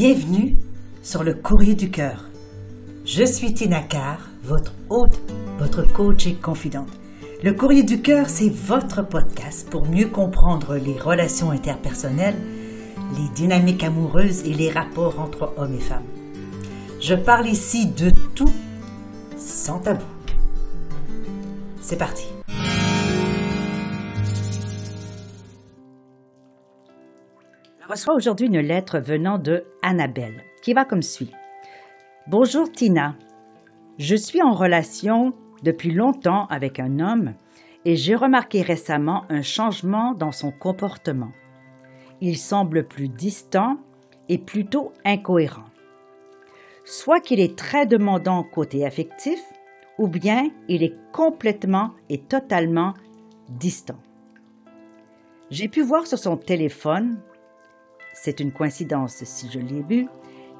Bienvenue sur le Courrier du Cœur. Je suis Tina Carr, votre hôte, votre coach et confidente. Le Courrier du Cœur, c'est votre podcast pour mieux comprendre les relations interpersonnelles, les dynamiques amoureuses et les rapports entre hommes et femmes. Je parle ici de tout, sans tabou. C'est parti. Je reçois aujourd'hui une lettre venant de Annabelle, qui va comme suit. Bonjour Tina, je suis en relation depuis longtemps avec un homme et j'ai remarqué récemment un changement dans son comportement. Il semble plus distant et plutôt incohérent. Soit qu'il est très demandant côté affectif, ou bien il est complètement et totalement distant. J'ai pu voir sur son téléphone, c'est une coïncidence si je l'ai vu,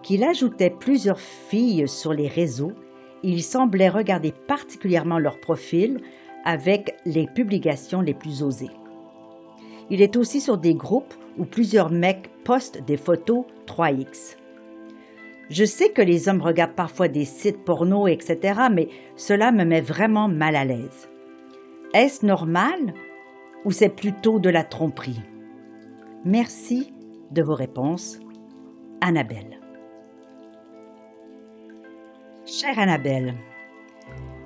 qu'il ajoutait plusieurs filles sur les réseaux et il semblait regarder particulièrement leur profil avec les publications les plus osées. Il est aussi sur des groupes où plusieurs mecs postent des photos 3X. Je sais que les hommes regardent parfois des sites porno, etc., mais cela me met vraiment mal à l'aise. Est-ce normal ou c'est plutôt de la tromperie? Merci de vos réponses, Annabelle. Chère Annabelle,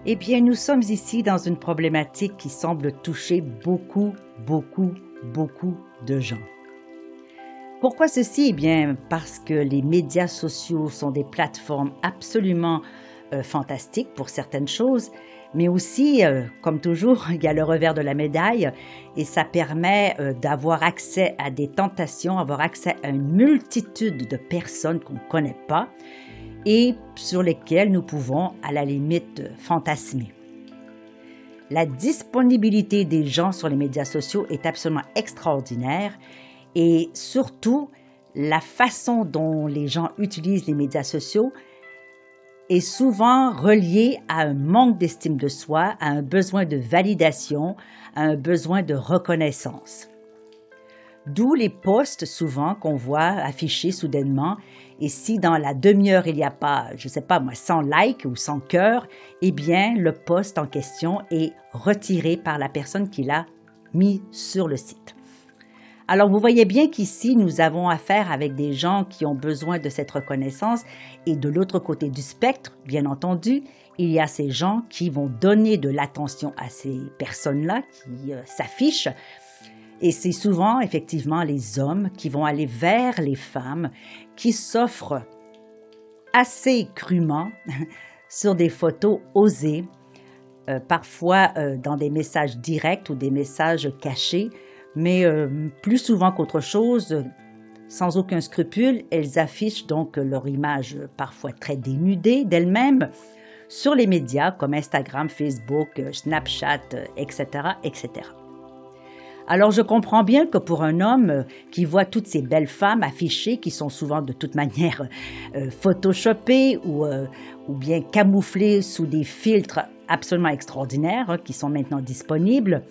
eh bien, nous sommes ici dans une problématique qui semble toucher beaucoup de gens. Pourquoi ceci? Eh bien, parce que les médias sociaux sont des plateformes absolument fantastiques pour certaines choses, mais aussi, comme toujours, il y a le revers de la médaille et ça permet d'avoir accès à des tentations, avoir accès à une multitude de personnes qu'on ne connaît pas et sur lesquelles nous pouvons, à la limite, fantasmer. La disponibilité des gens sur les médias sociaux est absolument extraordinaire et surtout, la façon dont les gens utilisent les médias sociaux est souvent reliée à un manque d'estime de soi, à un besoin de validation, à un besoin de reconnaissance. D'où les posts souvent qu'on voit affichés soudainement. Et si dans la demi-heure, il n'y a pas, 100 likes ou 100 cœurs, eh bien, le post en question est retiré par la personne qui l'a mis sur le site. Alors, vous voyez bien qu'ici, nous avons affaire avec des gens qui ont besoin de cette reconnaissance et de l'autre côté du spectre, bien entendu, il y a ces gens qui vont donner de l'attention à ces personnes-là qui s'affichent. Et c'est souvent, effectivement, les hommes qui vont aller vers les femmes qui s'offrent assez crûment sur des photos osées, parfois dans des messages directs ou des messages cachés, mais plus souvent qu'autre chose, sans aucun scrupule, elles affichent donc leur image parfois très dénudée d'elles-mêmes sur les médias comme Instagram, Facebook, Snapchat, etc., etc. Alors, je comprends bien que pour un homme qui voit toutes ces belles femmes affichées, qui sont souvent de toute manière photoshopées ou bien camouflées sous des filtres absolument extraordinaires qui sont maintenant disponibles,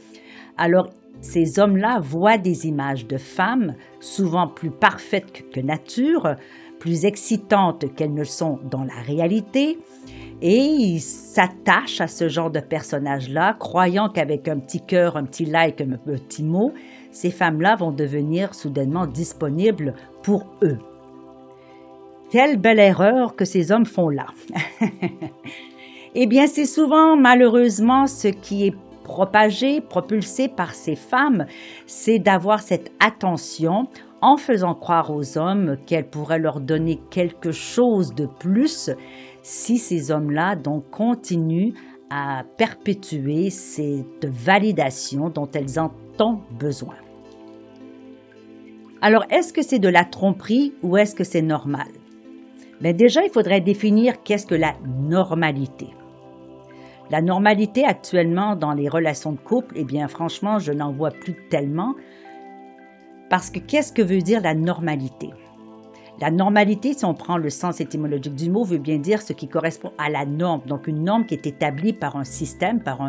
alors ces hommes-là voient des images de femmes souvent plus parfaites que nature, plus excitantes qu'elles ne sont dans la réalité, et ils s'attachent à ce genre de personnage-là, croyant qu'avec un petit cœur, un petit like, un petit mot, ces femmes-là vont devenir soudainement disponibles pour eux. Quelle belle erreur que ces hommes font là. Eh bien, c'est souvent, malheureusement, ce qui est propulsé par ces femmes, c'est d'avoir cette attention en faisant croire aux hommes qu'elles pourraient leur donner quelque chose de plus si ces hommes-là donc continuent à perpétuer cette validation dont elles en ont besoin. Alors, est-ce que c'est de la tromperie ou est-ce que c'est normal? Bien, déjà, il faudrait définir qu'est-ce que la normalité. La normalité actuellement dans les relations de couple, eh bien franchement, je n'en vois plus tellement parce que qu'est-ce que veut dire la normalité? La normalité, si on prend le sens étymologique du mot, veut bien dire ce qui correspond à la norme. Donc une norme qui est établie par un système, par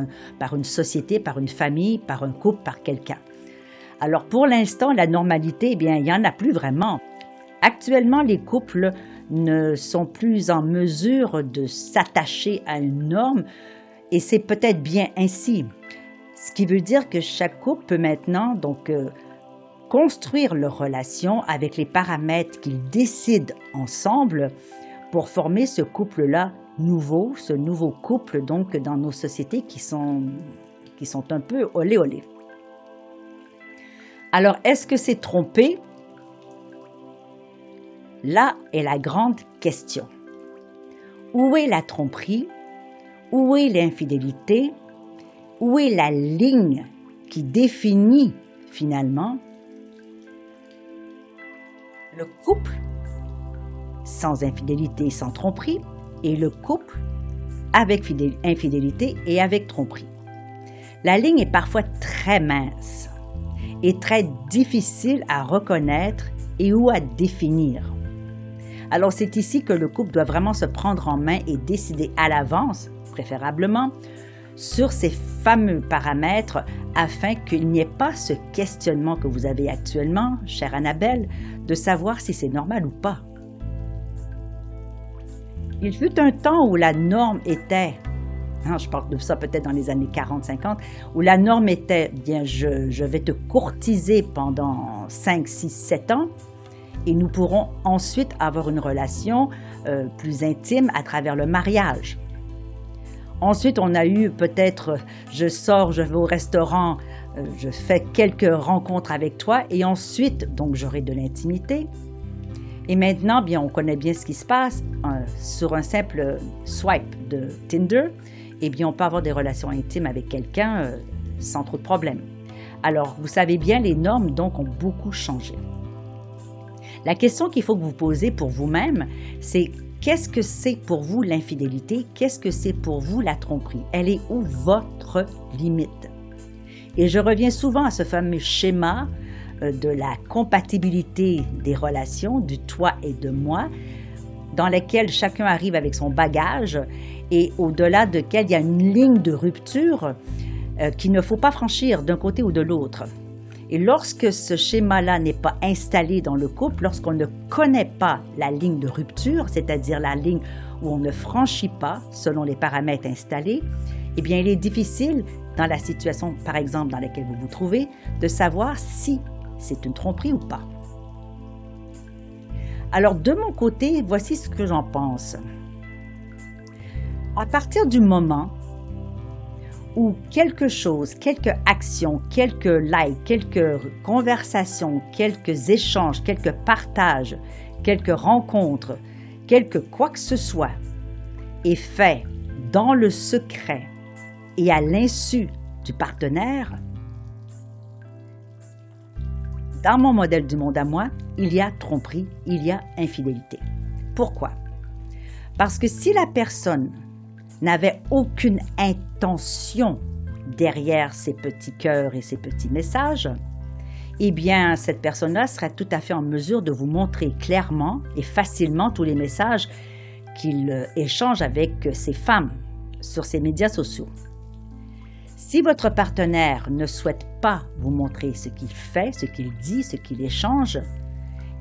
une société, par une famille, par un couple, par quelqu'un. Alors pour l'instant, la normalité, eh bien il n'y en a plus vraiment. Actuellement, les couples ne sont plus en mesure de s'attacher à une norme et c'est peut-être bien ainsi. Ce qui veut dire que chaque couple peut maintenant construire leur relation avec les paramètres qu'ils décident ensemble pour former ce couple-là nouveau, ce nouveau couple donc dans nos sociétés qui sont un peu olé olé. Alors, est-ce que c'est trompé? Là est la grande question. Où est la tromperie? Où est l'infidélité? Où est la ligne qui définit finalement le couple sans infidélité, sans tromperie, et le couple avec infidélité et avec tromperie? La ligne est parfois très mince et très difficile à reconnaître et ou à définir. Alors c'est ici que le couple doit vraiment se prendre en main et décider à l'avance, préférablement, sur ces fameux paramètres afin qu'il n'y ait pas ce questionnement que vous avez actuellement, chère Annabelle, de savoir si c'est normal ou pas. Il fut un temps où la norme était, je parle de ça peut-être dans les années 40-50, où la norme était, bien, je vais te courtiser pendant 5, 6, 7 ans, et nous pourrons ensuite avoir une relation plus intime à travers le mariage. Ensuite, on a eu peut-être, je sors, je vais au restaurant, je fais quelques rencontres avec toi et ensuite, donc j'aurai de l'intimité. Et maintenant, bien, on connaît bien ce qui se passe sur un simple swipe de Tinder. Eh bien, on peut avoir des relations intimes avec quelqu'un sans trop de problèmes. Alors, vous savez bien, les normes, donc, ont beaucoup changé. La question qu'il faut que vous posez pour vous-même, c'est qu'est-ce que c'est pour vous l'infidélité? Qu'est-ce que c'est pour vous la tromperie? Elle est où votre limite? Et je reviens souvent à ce fameux schéma de la compatibilité des relations, du toi et de moi, dans lequel chacun arrive avec son bagage et au-delà de lequel il y a une ligne de rupture qu'il ne faut pas franchir d'un côté ou de l'autre. Et lorsque ce schéma-là n'est pas installé dans le couple, lorsqu'on ne connaît pas la ligne de rupture, c'est-à-dire la ligne où on ne franchit pas selon les paramètres installés, eh bien, il est difficile, dans la situation, par exemple, dans laquelle vous vous trouvez, de savoir si c'est une tromperie ou pas. Alors, de mon côté, voici ce que j'en pense. À partir du moment où quelque chose, quelques actions, quelques likes, quelques conversations, quelques échanges, quelques partages, quelques rencontres, quelque quoi que ce soit est fait dans le secret et à l'insu du partenaire, dans mon modèle du monde à moi, il y a tromperie, il y a infidélité. Pourquoi? Parce que si la personne n'avait aucune intention derrière ces petits cœurs et ces petits messages, eh bien, cette personne-là serait tout à fait en mesure de vous montrer clairement et facilement tous les messages qu'il échange avec ces femmes sur ces médias sociaux. Si votre partenaire ne souhaite pas vous montrer ce qu'il fait, ce qu'il dit, ce qu'il échange,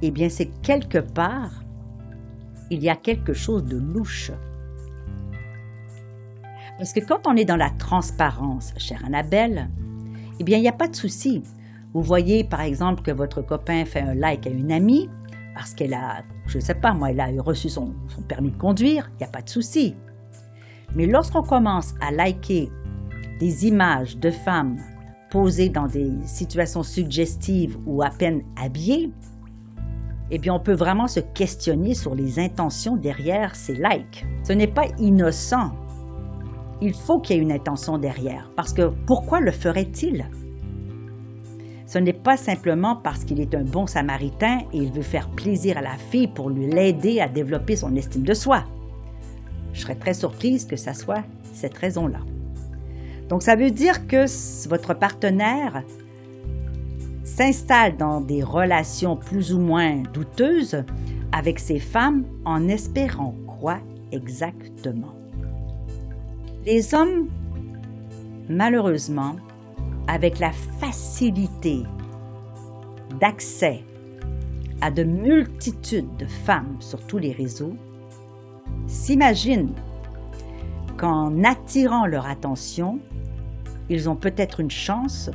eh bien, c'est quelque part, il y a quelque chose de louche. Parce que quand on est dans la transparence, chère Annabelle, eh bien, il n'y a pas de souci. Vous voyez, par exemple, que votre copain fait un like à une amie parce qu'elle a, je ne sais pas, moi, elle a reçu son permis de conduire, il n'y a pas de souci. Mais lorsqu'on commence à liker des images de femmes posées dans des situations suggestives ou à peine habillées, eh bien, on peut vraiment se questionner sur les intentions derrière ces likes. Ce n'est pas innocent. Il faut qu'il y ait une intention derrière, parce que pourquoi le ferait-il? Ce n'est pas simplement parce qu'il est un bon samaritain et il veut faire plaisir à la fille pour l'aider à développer son estime de soi. Je serais très surprise que ça soit cette raison-là. Donc, ça veut dire que votre partenaire s'installe dans des relations plus ou moins douteuses avec ces femmes en espérant quoi exactement? Les hommes, malheureusement, avec la facilité d'accès à de multitudes de femmes sur tous les réseaux s'imaginent qu'en attirant leur attention, ils ont peut-être une chance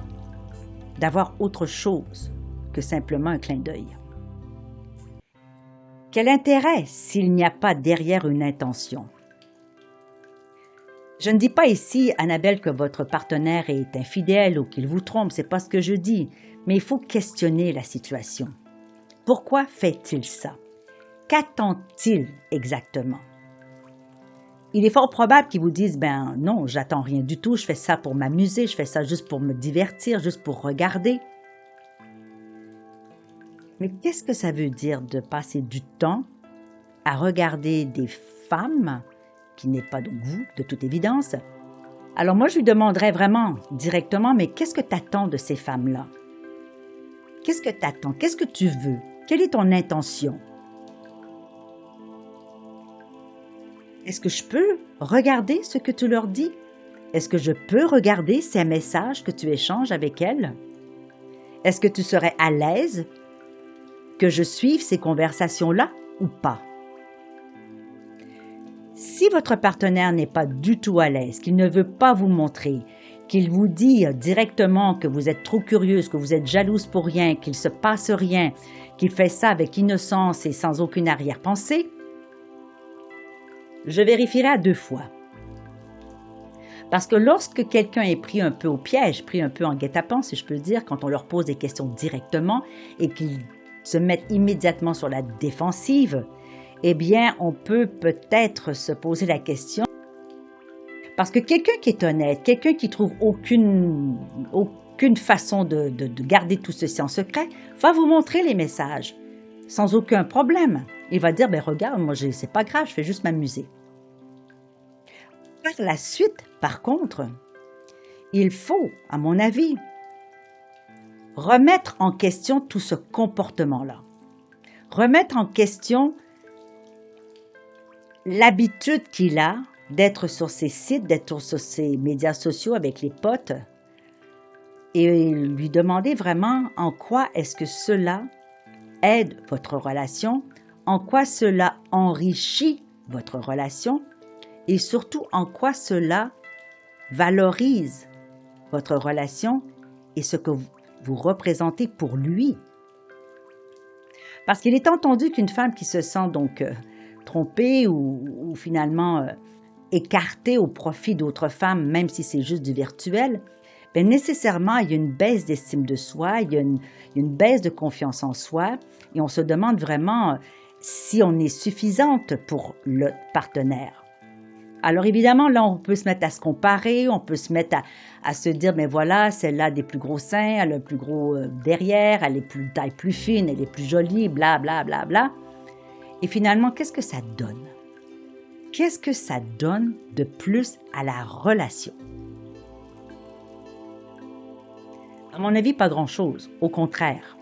d'avoir autre chose que simplement un clin d'œil. Quel intérêt s'il n'y a pas derrière une intention? Je ne dis pas ici, Annabelle, que votre partenaire est infidèle ou qu'il vous trompe, c'est pas ce que je dis, mais il faut questionner la situation. Pourquoi fait-il ça? Qu'attend-il exactement? Il est fort probable qu'ils vous disent « Ben non, j'attends rien du tout, je fais ça pour m'amuser, je fais ça juste pour me divertir, juste pour regarder. » Mais qu'est-ce que ça veut dire de passer du temps à regarder des femmes, qui n'est pas donc vous, de toute évidence? Alors moi, je lui demanderais vraiment directement « Mais qu'est-ce que tu attends de ces femmes-là? Qu'est-ce que tu attends? Qu'est-ce que tu veux? Quelle est ton intention? » Est-ce que je peux regarder ce que tu leur dis? Est-ce que je peux regarder ces messages que tu échanges avec elles? Est-ce que tu serais à l'aise que je suive ces conversations-là ou pas? Si votre partenaire n'est pas du tout à l'aise, qu'il ne veut pas vous montrer, qu'il vous dit directement que vous êtes trop curieuse, que vous êtes jalouse pour rien, qu'il ne se passe rien, qu'il fait ça avec innocence et sans aucune arrière-pensée, je vérifierai à 2 fois. Parce que lorsque quelqu'un est pris un peu au piège, pris un peu en guet-apens, si je peux dire, quand on leur pose des questions directement et qu'ils se mettent immédiatement sur la défensive, eh bien, on peut peut-être se poser la question. Parce que quelqu'un qui est honnête, quelqu'un qui trouve aucune façon de garder tout ceci en secret, va vous montrer les messages sans aucun problème. Il va dire, ben regarde, moi, c'est pas grave, je fais juste m'amuser. Par la suite, par contre, il faut, à mon avis, remettre en question tout ce comportement-là. Remettre en question l'habitude qu'il a d'être sur ces sites, d'être sur ces médias sociaux avec les potes et lui demander vraiment en quoi est-ce que cela aide votre relation, en quoi cela enrichit votre relation et surtout en quoi cela valorise votre relation et ce que vous représentez pour lui. Parce qu'il est entendu qu'une femme qui se sent donc trompée ou finalement écartée au profit d'autres femmes, même si c'est juste du virtuel, bien nécessairement, il y a une baisse d'estime de soi, il y a une baisse de confiance en soi et on se demande vraiment si on est suffisante pour le partenaire. Alors évidemment, là, on peut se mettre à se comparer, on peut se mettre à se dire, mais voilà, celle-là a des plus gros seins, elle a le plus gros derrière, elle est plus taille plus fine, elle est plus jolie, bla, bla, bla, bla. Et finalement, qu'est-ce que ça donne? Qu'est-ce que ça donne de plus à la relation? À mon avis, pas grand-chose. Au contraire,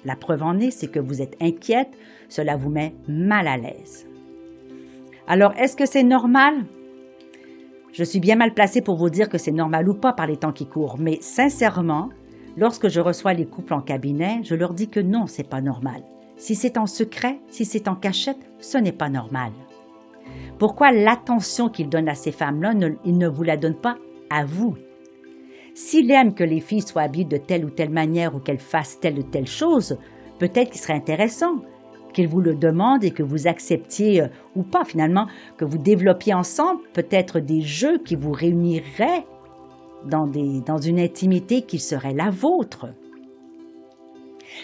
la preuve en est, c'est que vous êtes inquiète, cela vous met mal à l'aise. Alors, est-ce que c'est normal? Je suis bien mal placée pour vous dire que c'est normal ou pas par les temps qui courent, mais sincèrement, lorsque je reçois les couples en cabinet, je leur dis que non, c'est pas normal. Si c'est en secret, si c'est en cachette, ce n'est pas normal. Pourquoi l'attention qu'il donne à ces femmes-là, il ne vous la donne pas à vous? S'il aime que les filles soient habillées de telle ou telle manière ou qu'elles fassent telle ou telle chose, peut-être qu'il serait intéressant qu'il vous le demande et que vous acceptiez ou pas finalement, que vous développiez ensemble peut-être des jeux qui vous réuniraient dans une intimité qui serait la vôtre.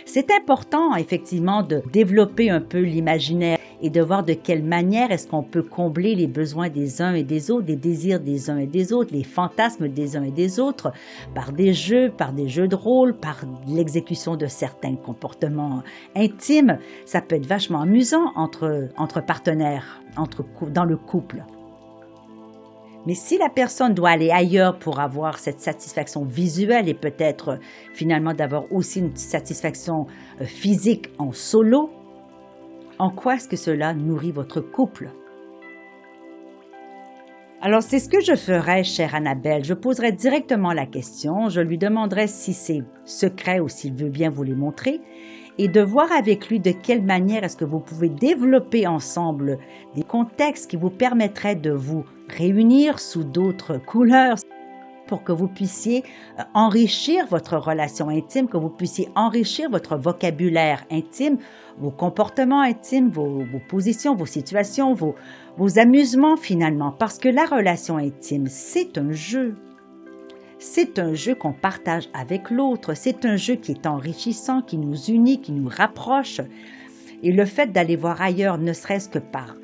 C'est important effectivement de développer un peu l'imaginaire et de voir de quelle manière est-ce qu'on peut combler les besoins des uns et des autres, les désirs des uns et des autres, les fantasmes des uns et des autres, par des jeux de rôle, par l'exécution de certains comportements intimes. Ça peut être vachement amusant entre partenaires, dans le couple. Mais si la personne doit aller ailleurs pour avoir cette satisfaction visuelle et peut-être finalement d'avoir aussi une satisfaction physique en solo, en quoi est-ce que cela nourrit votre couple? Alors, c'est ce que je ferais, chère Annabelle. Je poserais directement la question, je lui demanderais si c'est secret ou s'il veut bien vous les montrer. et de voir avec lui de quelle manière est-ce que vous pouvez développer ensemble des contextes qui vous permettraient de vous réunir sous d'autres couleurs pour que vous puissiez enrichir votre relation intime, que vous puissiez enrichir votre vocabulaire intime, vos comportements intimes, vos positions, vos situations, vos amusements finalement, parce que la relation intime, c'est un jeu. C'est un jeu qu'on partage avec l'autre, c'est un jeu qui est enrichissant, qui nous unit, qui nous rapproche. Et le fait d'aller voir ailleurs, ne serait-ce que par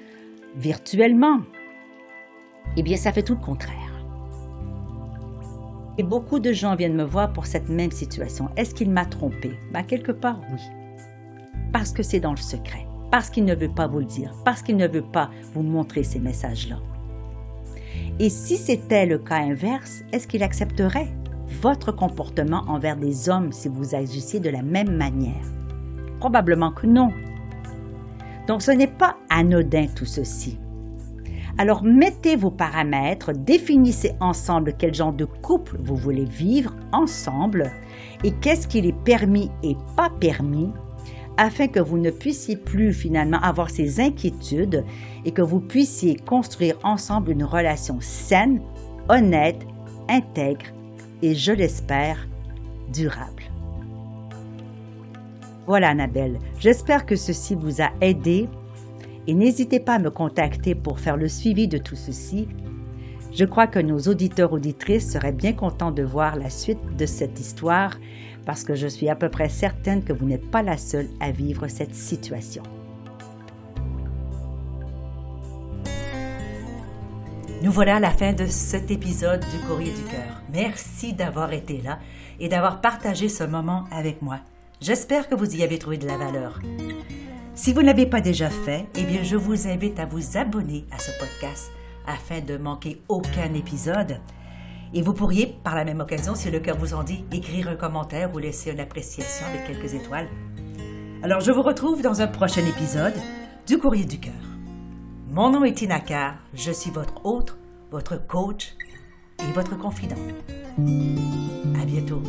virtuellement, eh bien, ça fait tout le contraire. Et beaucoup de gens viennent me voir pour cette même situation. Est-ce qu'il m'a trompé? Quelque part, oui. Parce que c'est dans le secret, parce qu'il ne veut pas vous le dire, parce qu'il ne veut pas vous montrer ces messages-là. Et si c'était le cas inverse, est-ce qu'il accepterait votre comportement envers des hommes si vous agissiez de la même manière? Probablement que non. Donc ce n'est pas anodin tout ceci. Alors mettez vos paramètres, définissez ensemble quel genre de couple vous voulez vivre ensemble et qu'est-ce qu'il est permis et pas permis afin que vous ne puissiez plus finalement avoir ces inquiétudes et que vous puissiez construire ensemble une relation saine, honnête, intègre et, je l'espère, durable. Voilà Annabelle, j'espère que ceci vous a aidé et n'hésitez pas à me contacter pour faire le suivi de tout ceci. Je crois que nos auditeurs-auditrices seraient bien contents de voir la suite de cette histoire parce que je suis à peu près certaine que vous n'êtes pas la seule à vivre cette situation. Nous voilà à la fin de cet épisode du Courrier du Cœur. Merci d'avoir été là et d'avoir partagé ce moment avec moi. J'espère que vous y avez trouvé de la valeur. Si vous ne l'avez pas déjà fait, eh bien, je vous invite à vous abonner à ce podcast afin de manquer aucun épisode. Et vous pourriez, par la même occasion, si le cœur vous en dit, écrire un commentaire ou laisser une appréciation avec quelques étoiles. Alors, je vous retrouve dans un prochain épisode du Courrier du Cœur. Mon nom est Tina Carr, je suis votre hôte, votre coach et votre confidente. À bientôt.